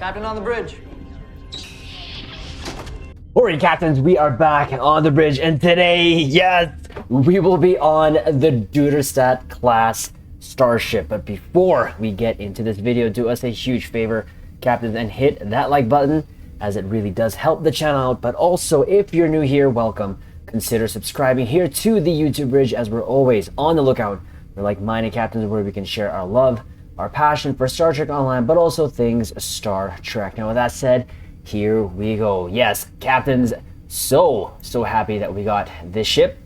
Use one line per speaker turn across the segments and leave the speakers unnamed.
Captain on the bridge.
Alright, captains, we are back on the bridge, and today, yes, we will be on the DUDERSTAT class starship. But before we get into this video, do us a huge favor, captains, and hit that like button, as it really does help the channel out. But also, if you're new here, welcome. Consider subscribing here to the YouTube bridge, as we're always on the lookout for like-minded captains where we can share our love, our passion for Star Trek Online, but also things Star Trek. Now, with that said, here we go. Yes, captains, so happy that we got this ship.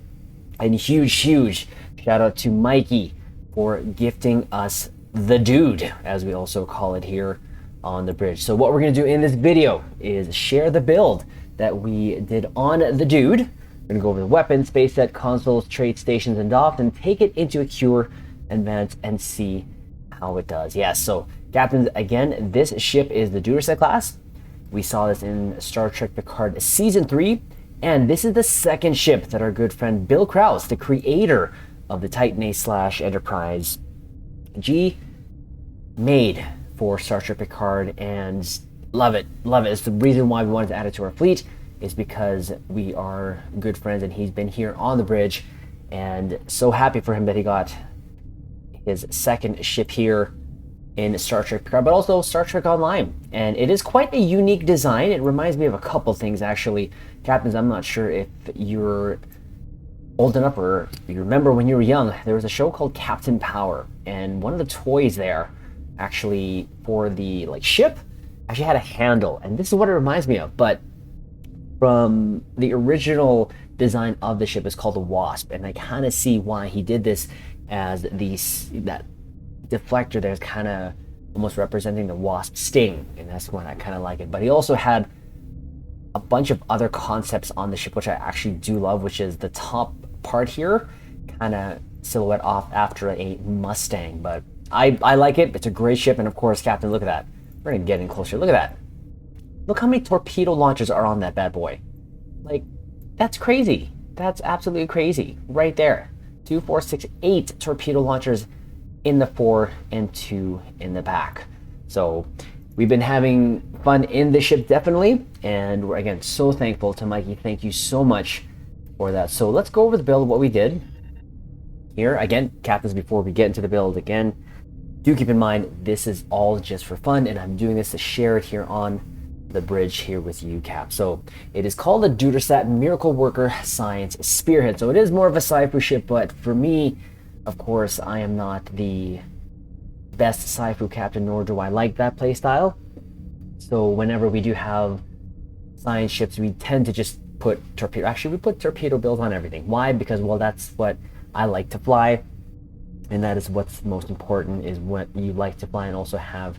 And huge shout out to Mikey for gifting us the dude, as we also call it here on the bridge. So what we're going to do in this video is share the build that we did on the dude. We're going to go over the weapons, space set, consoles, trade stations, and docked, and take it into a cure advance and see how it does. Yes, so captains, again, this ship is the DUDERSTAT class. We saw this in Star Trek Picard Season 3, and this is the second ship that our good friend Bill Krause, the creator of the Titan A/Enterprise G, made for Star Trek Picard, and love it. It's the reason why we wanted to add it to our fleet, is because we are good friends and he's been here on the bridge, and so happy for him that he got his second ship here in Star Trek Picard, but also Star Trek Online. And it is quite a unique design. It reminds me of a couple things, actually. Captains, I'm not sure if you're old enough or you remember when you were young, there was a show called Captain Power, and one of the toys there, actually, for the ship, actually had a handle, and this is what it reminds me of. But from the original design of the ship is called the Wasp, and I kind of see why he did this, as that deflector there's kind of almost representing the Wasp sting, and that's why I kind of like it. But he also had a bunch of other concepts on the ship, which I actually do love, which is the top part here, kind of silhouette off after a Mustang. But I like it. It's a great ship, and of course, Captain, look at that. We're gonna get in closer. Look at that. Look how many torpedo launchers are on that bad boy. That's crazy. That's absolutely crazy. Right there. 2, 4, 6, 8 torpedo launchers in the fore and 2 in the back. So we've been having fun in the ship, definitely, and we're again so thankful to Mikey. Thank you so much for that. So let's go over the build, what we did here. Again, captains, before we get into the build, again, do keep in mind this is all just for fun, and I'm doing this to share it here on the bridge here with you, Cap. So it is called the DUDERSTAT Miracle Worker Science Spearhead. So it is more of a sci-fi ship, but for me, of course, I am not the best sci-fi captain, nor do I like that playstyle. So whenever we do have science ships, we tend to just put torpedo. Actually, we put torpedo builds on everything. Why? Because, well, that's what I like to fly, and that is what's most important, is what you like to fly and also have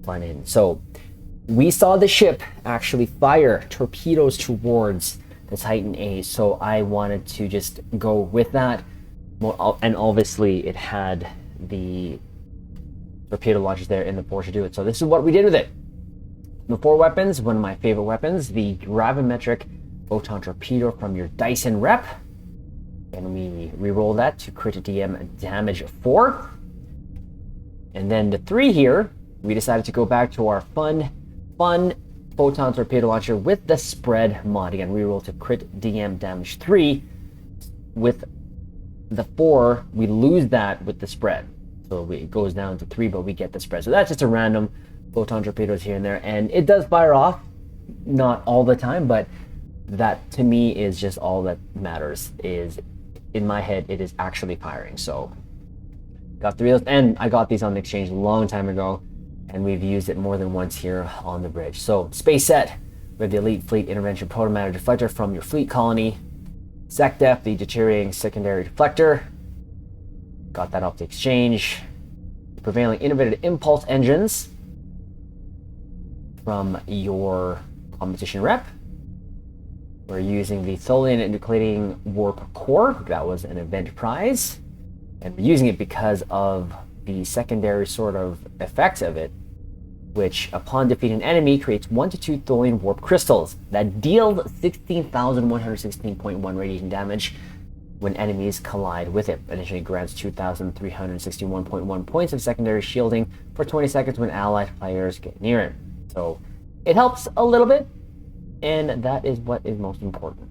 fun in. So we saw the ship actually fire torpedoes towards the Titan A, so I wanted to just go with that. Well, and obviously it had the torpedo launchers there in the fore to do it. So this is what we did with it. The 4 weapons, one of my favorite weapons, the gravimetric photon torpedo from your Dyson rep. And we re-roll that to crit DM damage 4. And then the 3 here, we decided to go back to our fun photon torpedo launcher with the spread mod. Again, re-roll to crit DM damage 3. With the 4, we lose that with the spread. So it goes down to 3, but we get the spread. So that's just a random photon torpedoes here and there. And it does fire off, not all the time, but that to me is just all that matters, is in my head, it is actually firing. So got 3 of those, and I got these on the exchange a long time ago, and we've used it more than once here on the bridge. So space set, we have the Elite Fleet Intervention Protomatter Deflector from your fleet colony. SecDef, the deteriorating secondary deflector. Got that off the exchange. Prevailing innovative impulse engines from your competition rep. We're using the Tholian Nucleating Warp Core. That was an event prize. And we're using it because of the secondary sort of effects of it, which upon defeating an enemy creates 1 to 2 Tholian warp crystals that deal 16,116.1 radiation damage when enemies collide with it. Additionally grants 2,361.1 points of secondary shielding for 20 seconds when allied players get near it. So it helps a little bit, and that is what is most important.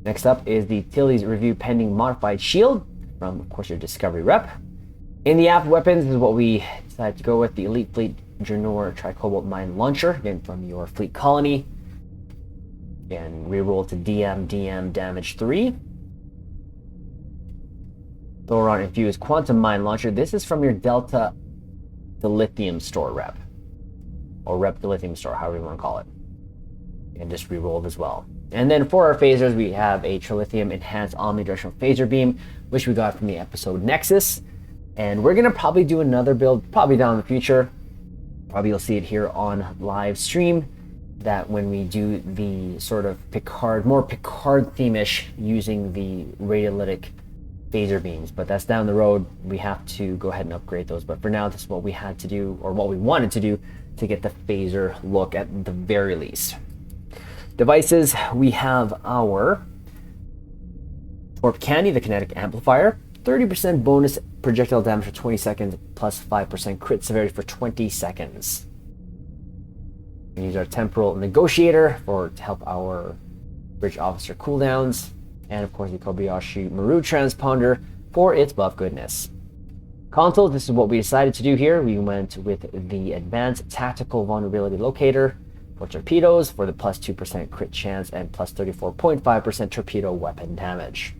Next up is the Tilly's Review Pending Modified Shield from, of course, your Discovery rep. In the aft weapons is what we decided to go with, the Elite Fleet Jernor Tricobalt Mine Launcher, again from your Fleet Colony. Again, reroll to DM damage 3. Thoron Infused Quantum Mine Launcher. This is from your Delta Dilithium Store rep. Or Rep Dilithium Store, however you want to call it. And just rerolled as well. And then for our phasers, we have a Trilithium Enhanced Omnidirectional Phaser Beam, which we got from the episode Nexus. And we're going to probably do another build, probably down in the future. Probably you'll see it here on live stream, that when we do the sort of Picard, more Picard theme-ish, using the radiolytic phaser beams. But that's down the road. We have to go ahead and upgrade those. But for now, this is what we had to do, or what we wanted to do, to get the phaser look at the very least. Devices, we have our Torp Candy, the kinetic amplifier, 30% bonus projectile damage for 20 seconds, plus 5% crit severity for 20 seconds. We use our temporal negotiator to help our bridge officer cooldowns, and of course the Kobayashi Maru transponder for its buff goodness. Consoles, this is what we decided to do here. We went with the Advanced Tactical Vulnerability Locator for torpedoes for the plus 2% crit chance and plus 34.5% torpedo weapon damage.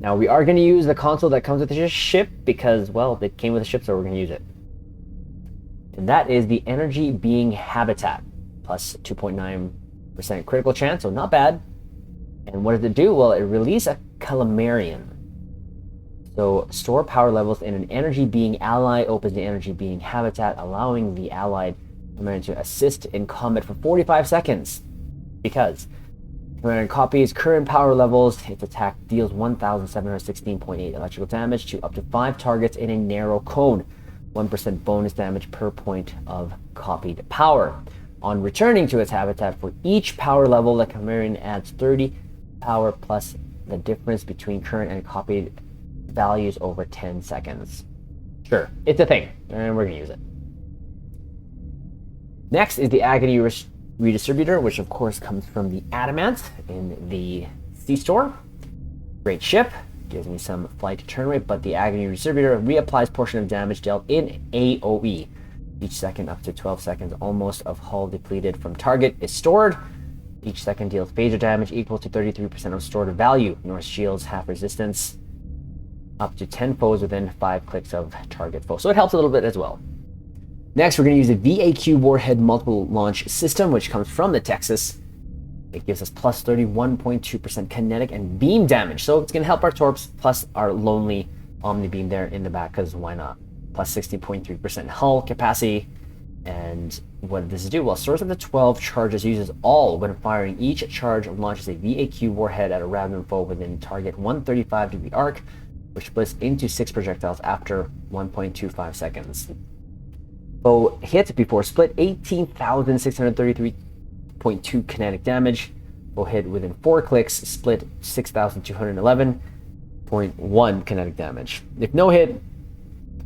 Now we are going to use the console that comes with the ship because, well, it came with the ship, so we're going to use it. And that is the Energy Being Habitat, plus 2.9% critical chance, so not bad. And what does it do? Well, it releases a Calamarian. So store power levels in an Energy Being ally opens the Energy Being Habitat, allowing the allied Calamarian to assist in combat for 45 seconds. Because Calamarian copies current power levels, its attack deals 1,716.8 electrical damage to up to 5 targets in a narrow cone. 1% bonus damage per point of copied power. On returning to its habitat, for each power level, the Calamarian adds 30 power plus the difference between current and copied values over 10 seconds. Sure, it's a thing, and we're going to use it. Next is the Agony Redistributor, which of course comes from the Adamant in the C-Store. Great ship. Gives me some flight turn rate, but the Agony Redistributor reapplies portion of damage dealt in AoE. Each second up to 12 seconds almost of hull depleted from target is stored. Each second deals phaser damage equal to 33% of stored value. Norse shields half resistance. Up to 10 foes within 5 clicks of target foe. So it helps a little bit as well. Next, we're going to use the VAQ Warhead Multiple Launch System, which comes from the Texas. It gives us plus 31.2% kinetic and beam damage. So it's going to help our torps plus our lonely Omni Beam there in the back, because why not? Plus 60.3% hull capacity. And what does it do? Well, stores up to 12 charges, uses all when firing. Each charge launches a VAQ warhead at a random foe within target 135 degree arc, which splits into 6 projectiles after 1.25 seconds. Foe hit before split 18,633.2 kinetic damage. Foe hit within 4 clicks, split 6,211.1 kinetic damage. If no hit,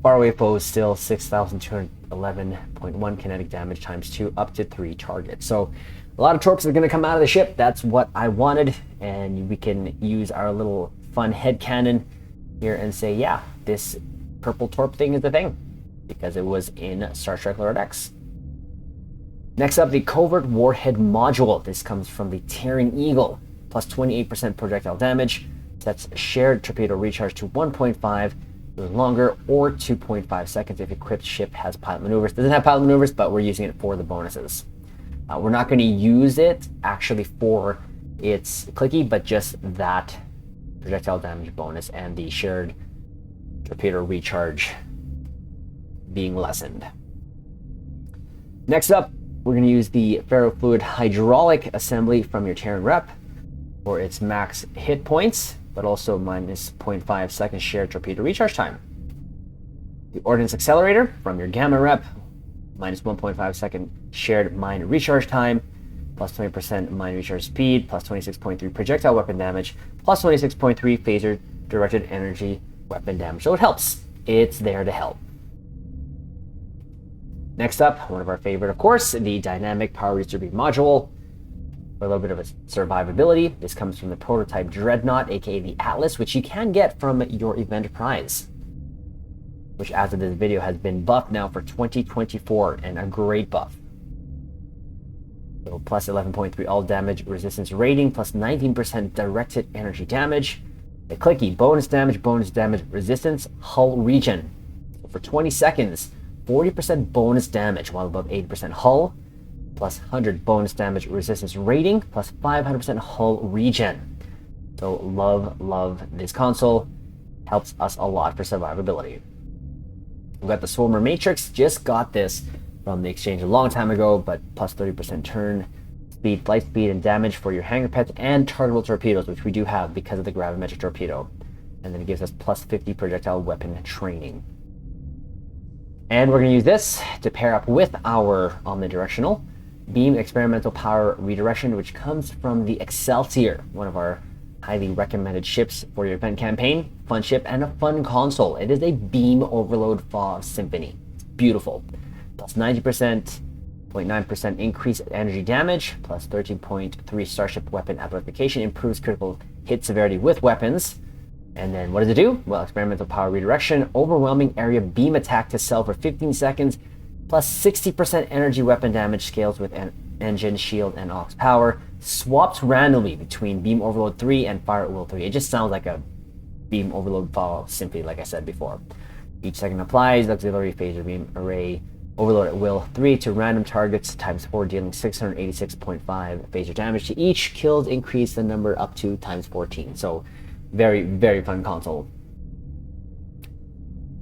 faraway foe is still 6,211.1 kinetic damage times 2, up to 3 targets. So a lot of torps are going to come out of the ship. That's what I wanted, and we can use our little fun head cannon here and say, yeah, this purple torp thing is the thing, because it was in Star Trek Loadout X. Next up, the Covert Warhead Module. This comes from the Tearing Eagle, plus 28% projectile damage. Sets shared torpedo recharge to 1.5 longer, or 2.5 seconds if equipped ship has pilot maneuvers. Doesn't have pilot maneuvers, but we're using it for the bonuses. We're not going to use it actually for its clicky, but just that projectile damage bonus and the shared torpedo recharge being lessened. Next up, we're going to use the ferrofluid hydraulic assembly from your Terran rep for its max hit points, but also minus 0.5 seconds shared torpedo recharge time. The ordnance accelerator from your gamma rep, minus 1.5 second shared mine recharge time, plus 20% mine recharge speed, plus 26.3 projectile weapon damage, plus 26.3 phaser directed energy weapon damage. So it helps. It's there to help. Next up, one of our favorite, of course, the dynamic power reducer beam module. For a little bit of a survivability, this comes from the prototype Dreadnought, aka the Atlas, which you can get from your event prize, which as of this video has been buffed now for 2024, and a great buff. So plus 11.3 all damage resistance rating, plus 19% directed energy damage. The clicky bonus damage resistance, hull regen. So for 20 seconds, 40% bonus damage while above 80% hull, plus 100 bonus damage resistance rating, plus 500% hull regen. So love this console. Helps us a lot for survivability. We've got the Swarmer Matrix, just got this from the exchange a long time ago, but plus 30% turn speed, flight speed, and damage for your hangar pets and targetable torpedoes, which we do have because of the gravimetric torpedo. And then it gives us plus 50 projectile weapon training. And we're going to use this to pair up with our omnidirectional beam experimental power redirection, which comes from the Excelsior, one of our highly recommended ships for your event campaign. Fun ship and a fun console. It is a beam overload FAW Symphony. It's beautiful. Plus 90.9% increase energy damage, plus 13.3 Starship weapon amplification, improves critical hit severity with weapons. And then what does it do? Well, experimental power redirection, overwhelming area beam attack to self for 15 seconds, plus 60% energy weapon damage, scales with engine, shield, and aux power, swaps randomly between beam overload 3 and fire at will 3. It just sounds like a beam overload FAW Symphony, like I said before. Each second applies auxiliary phaser beam array overload at will 3 to random targets times 4, dealing 686.5 phaser damage to each. Kills increase the number up to times 14. So very fun console.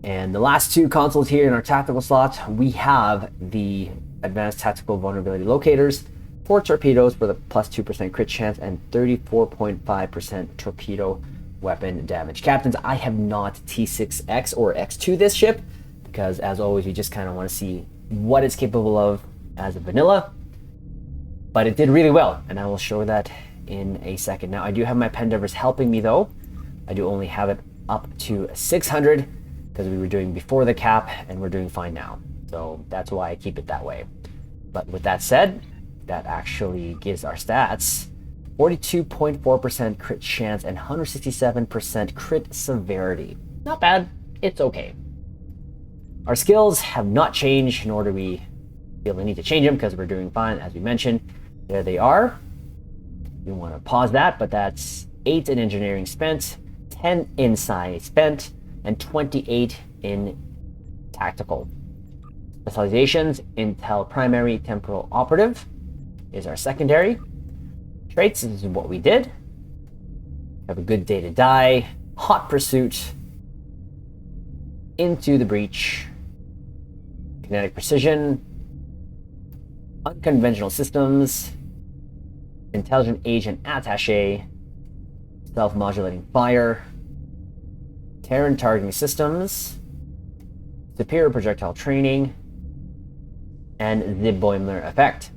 And the last two consoles here in our tactical slot, we have the Advanced Tactical Vulnerability Locators, 4 torpedoes for the plus 2% crit chance and 34.5% torpedo weapon damage. Captains, I have not T6X or X2 this ship, because as always, you just kind of want to see what it's capable of as a vanilla. But it did really well, and I will show that in a second. Now, I do have my Pendevers helping me though. I do only have it up to 600 because we were doing before the cap, and we're doing fine now. So that's why I keep it that way. But with that said, that actually gives our stats 42.4% crit chance and 167% crit severity. Not bad, it's okay. Our skills have not changed, nor do we feel the need to change them because we're doing fine, as we mentioned. There they are. You want to pause that, but that's 8 in engineering spent, 10 in science spent, and 28 in tactical. Specializations, Intel Primary Temporal Operative is our secondary. Traits, this is what we did. Have a good day to die, hot pursuit, into the breach, kinetic precision, unconventional systems, intelligent agent attaché, self-modulating fire, Terran targeting systems, superior projectile training, and the Boimler effect.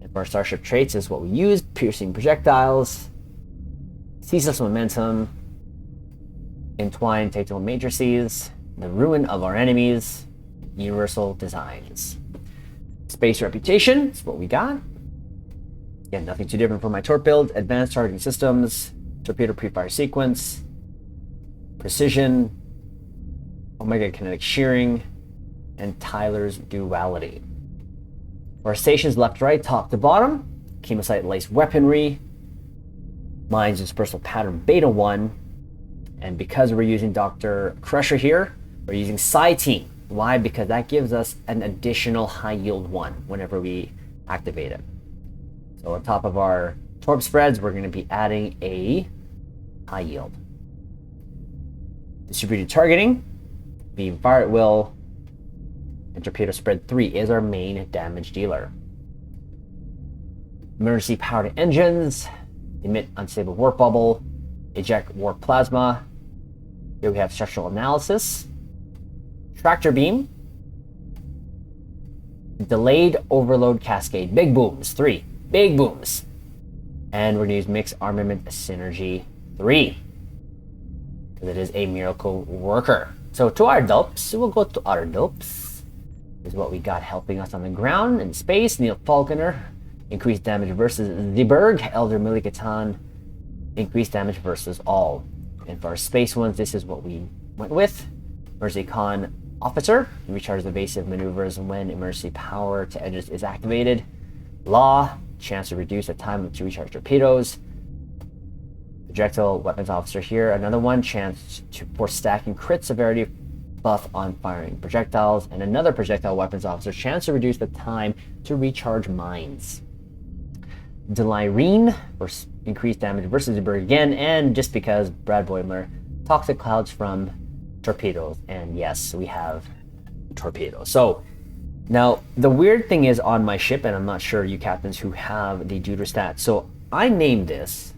And for our starship traits is what we use: piercing projectiles, ceaseless momentum, entwined tactical matrices, the ruin of our enemies, universal designs. Space reputation is what we got. Again, nothing too different from my torp build. Advanced targeting systems, torpedo pre-fire sequence, precision, Omega kinetic shearing, and Tyler's duality. For our stations left, right, top to bottom, chemosite laced weaponry, mines dispersal pattern beta 1, and because we're using Dr. Crusher here, we're using Psi Team. Why? Because that gives us an additional high yield 1 whenever we activate it. So on top of our torp spreads, we're going to be adding a high yield. Distributed targeting, beam fire at will, and torpedo spread 3 is our main damage dealer. Emergency powered engines, emit unstable warp bubble, eject warp plasma. Here we have structural analysis, tractor beam, delayed overload cascade, big booms, 3 big booms, and we're going to use mixed armament synergy 3 because it is a miracle worker. So to our dopes, we'll go to our dopes. is what we got helping us on the ground. In space, Neil Falconer, increased damage versus Zeberg. Elder Milikatan, increased damage versus all. And for our space ones, this is what we went with. Emergency Con Officer, recharges evasive maneuvers when emergency power to edges is activated. Law, chance to reduce the time to recharge torpedoes. Projectile Weapons Officer here, another one, chance for stacking crit severity buff on firing projectiles. And another Projectile Weapons Officer, chance to reduce the time to recharge mines. Delirene, for increased damage versus Zeberg again, and just because Brad Boimler, toxic clouds from torpedoes. And yes, we have torpedoes. So now the weird thing is on my ship, and I'm not sure you captains who have the DUDERSTAT, so I named this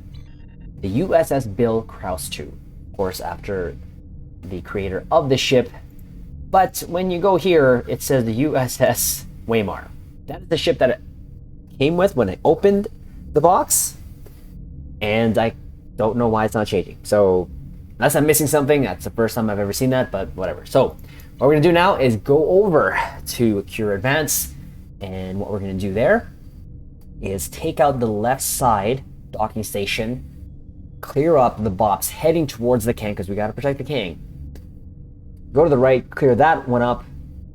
the USS Bill Krause II, of course after the creator of the ship. But when you go here, it says the USS Weimar. That is the ship that it came with when I opened the box, and I don't know why it's not changing. So unless I'm missing something, that's the first time I've ever seen that, but whatever. So what we're gonna do now is go over to Cure Advance, and what we're gonna do there is take out the left side docking station, clear up the box heading towards the Kang, because we gotta protect the Kang. Go to the right, clear that one up,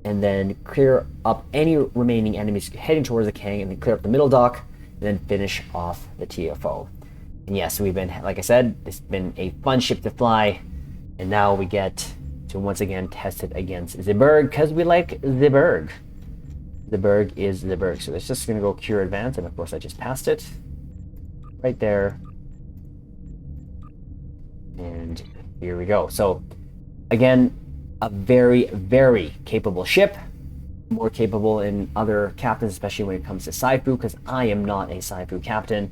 and then clear up any remaining enemies heading towards the Kang, and then clear up the middle dock, and then finish off the TFO. And yes, we've been, like I said, it's been a fun ship to fly, and now we get to once again test it against Zeberg, because we like Zeberg. Zeberg is Zeberg. So it's just gonna go Cure Advance, and of course I just passed it. Right there. And here we go. So again, a very, very capable ship. More capable in other captains, especially when it comes to Saifu, because I am not a Saifu captain.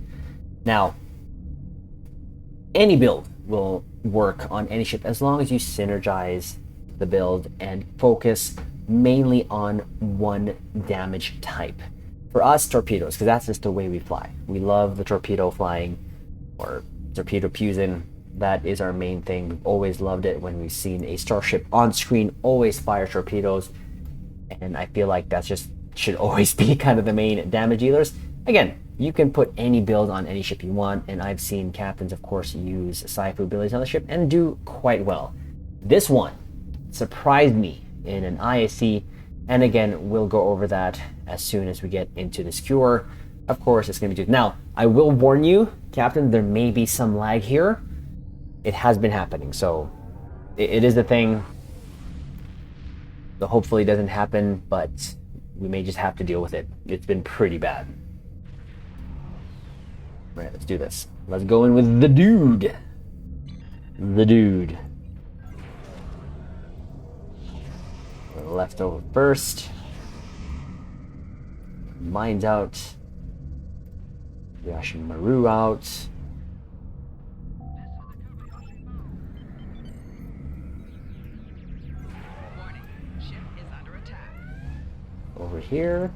Now, any build will work on any ship as long as you synergize the build and focus mainly on one damage type. For us, torpedoes, because that's just the way we fly. We love the torpedo flying, or torpedo fusing. That is our main thing. We've always loved it when we've seen a starship on screen always fire torpedoes, and I feel like that's just should always be kind of the main damage dealers. Again, you can put any build on any ship you want, and I've seen captains, of course, use Saifu abilities on the ship and do quite well. This one surprised me in an IAC, and again, we'll go over that as soon as we get into this cure. Of course, it's going to be good. Now, I will warn you, Captain, there may be some lag here. It has been happening, so it is a thing. So hopefully it doesn't happen, but we may just have to deal with it. It's been pretty bad. Right, let's do this. Let's go in with the dude. The dude. Left over first. Mines out. Yashimaru out. Over here.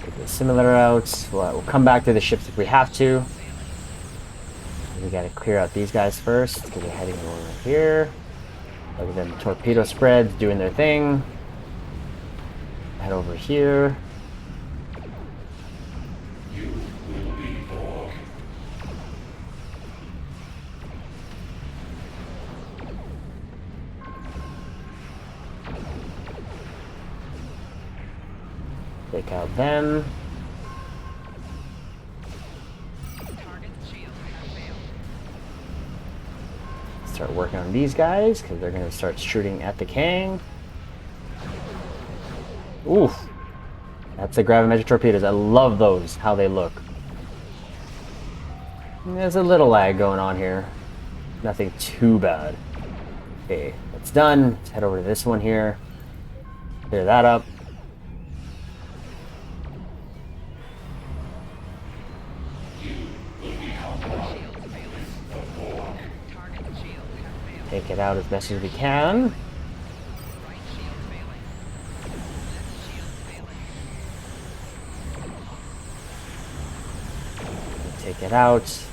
Take the similar out. We'll come back to the ships if we have to. We gotta clear out these guys first because they're heading over here. Look at them torpedo spreads doing their thing. Head over here. Take out them. Start working on these guys because they're going to start shooting at the Kang. Oof. That's the gravimetric torpedoes. I love those, how they look. There's a little lag going on here. Nothing too bad. Okay, that's done. Let's head over to this one here. Clear that up. Take it out as best as we can. Take it out.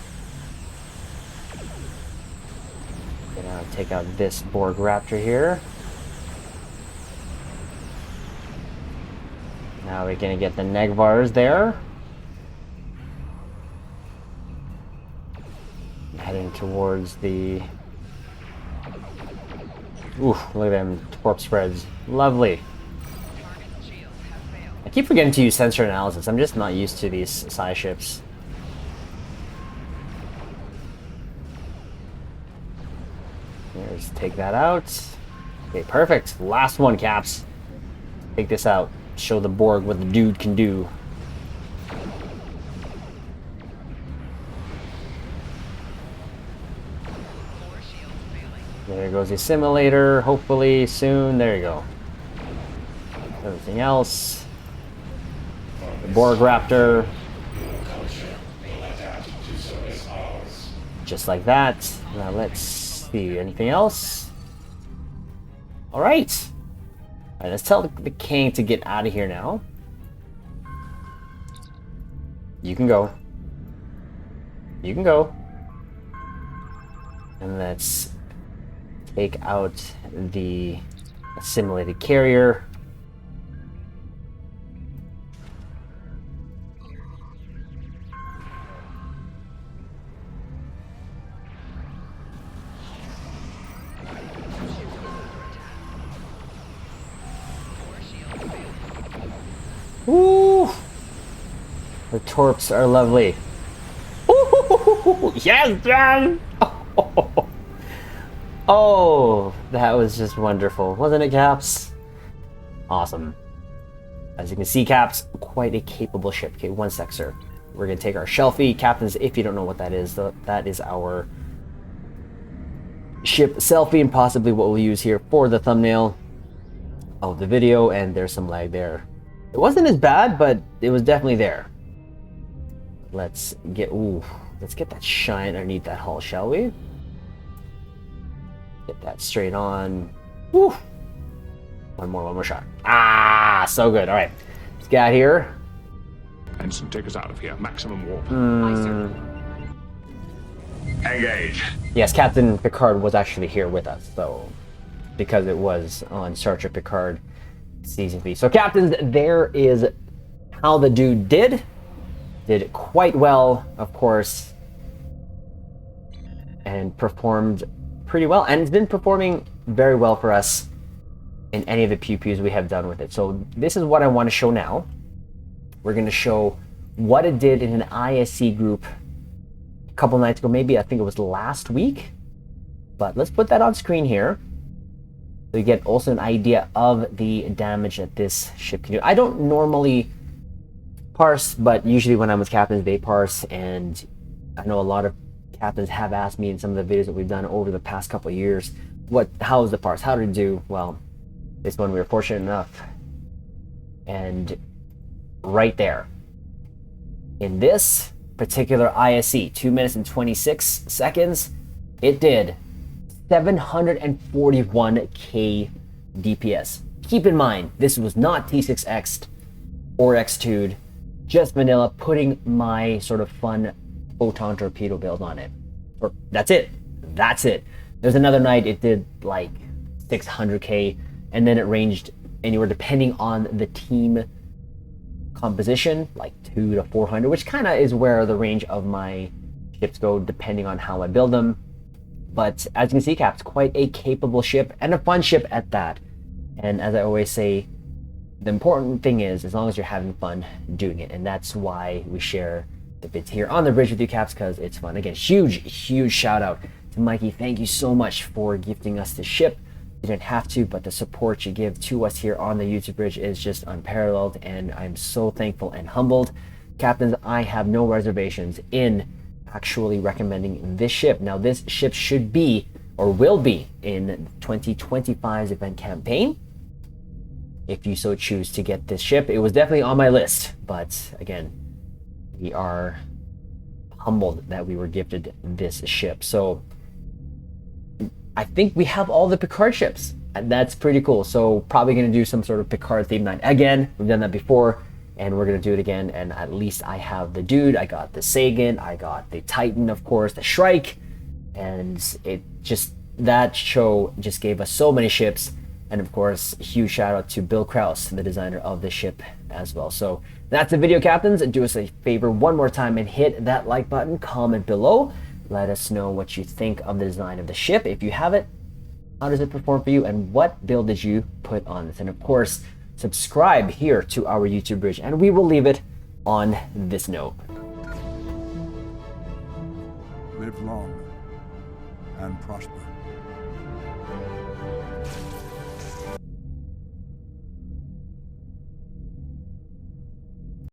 Take out this Borg Raptor here. Now we're gonna get the Negvars there. Heading towards the... Oof, look at them torp spreads. Lovely. I keep forgetting to use sensor analysis. I'm just not used to these size ships. Let's take that out. Okay, perfect. Last one, Caps. Take this out. Show the Borg what the dude can do. There goes the simulator. Hopefully soon. There you go. Everything else. The Borg Raptor. Just like that. Now let's see. Anything else? Alright. Alright, let's tell the king to get out of here now. You can go. You can go. And let's take out the assimilated carrier. Woo! The torps are lovely. Ooh, yes, John! Oh, that was just wonderful, wasn't it, Caps? Awesome. As you can see, Caps, quite a capable ship. Okay, one sec, sir. We're gonna take our Shelfie. Captains, if you don't know what that is, that is our ship selfie and possibly what we'll use here for the thumbnail of the video, and there's some lag there. It wasn't as bad, but it was definitely there. Let's get that shine underneath that hull, shall we? Get that straight on. Woo! One more shot. Ah, so good. All right, let's get out here.
Ensign, take us out of here. Maximum warp.
Engage.
Yes, Captain Picard was actually here with us, so because it was on Star Trek Picard Season 3. So, Captains, there is how the dude did. Did quite well, of course, and performed pretty well. And it's been performing very well for us in any of the pew-pews we have done with it. So this is what I want to show now. We're going to show what it did in an ISC group a couple nights ago. Maybe, I think it was last week. But let's put that on screen here, so you get also an idea of the damage that this ship can do. I don't normally parse, but usually when I'm with captains, they parse, and I know a lot of captains have asked me in some of the videos that we've done over the past couple of years, how is the parse? How did it do? Well, this one we were fortunate enough, and right there, in this particular ISC, 2 minutes and 26 seconds, it did 741k DPS. Keep in mind, this was not T6X or X2'd, just vanilla, putting my sort of fun photon torpedo build on it. Or that's it. That's it. There's another night it did like 600k, and then it ranged anywhere depending on the team composition, like 200 to 400, which kind of is where the range of my ships go depending on how I build them. But as you can see, Cap's quite a capable ship, and a fun ship at that. And as I always say, the important thing is, as long as you're having fun doing it, and that's why we share the bits here on the bridge with you, Caps, because it's fun. Again, huge shout out to Mikey. Thank you so much for gifting us the ship. You didn't have to, but the support you give to us here on the YouTube bridge is just unparalleled, and I'm so thankful and humbled. Captains, I have no reservations in actually recommending this ship. Now, this ship should be, or will be, in 2025's event campaign, if you so choose to get this ship. It was definitely on my list, but again, we are humbled that we were gifted this ship. So I think we have all the Picard ships, and that's pretty cool. So probably going to do some sort of Picard theme night. Again, we've done that before. and we're gonna do it again. And at least I have the Dude, I got the Sagan, I got the Titan, of course, the Shrike, and it just, that show just gave us so many ships. And of course, a huge shout out to Bill Kraus, the designer of the ship as well. So that's the video, captains. Do us a favor one more time and hit that like button, comment below. Let us know what you think of the design of the ship. If you have it, how does it perform for you, and what build did you put on this? And of course, subscribe here to our YouTube bridge, and we will leave it on this note.
Live long and prosper.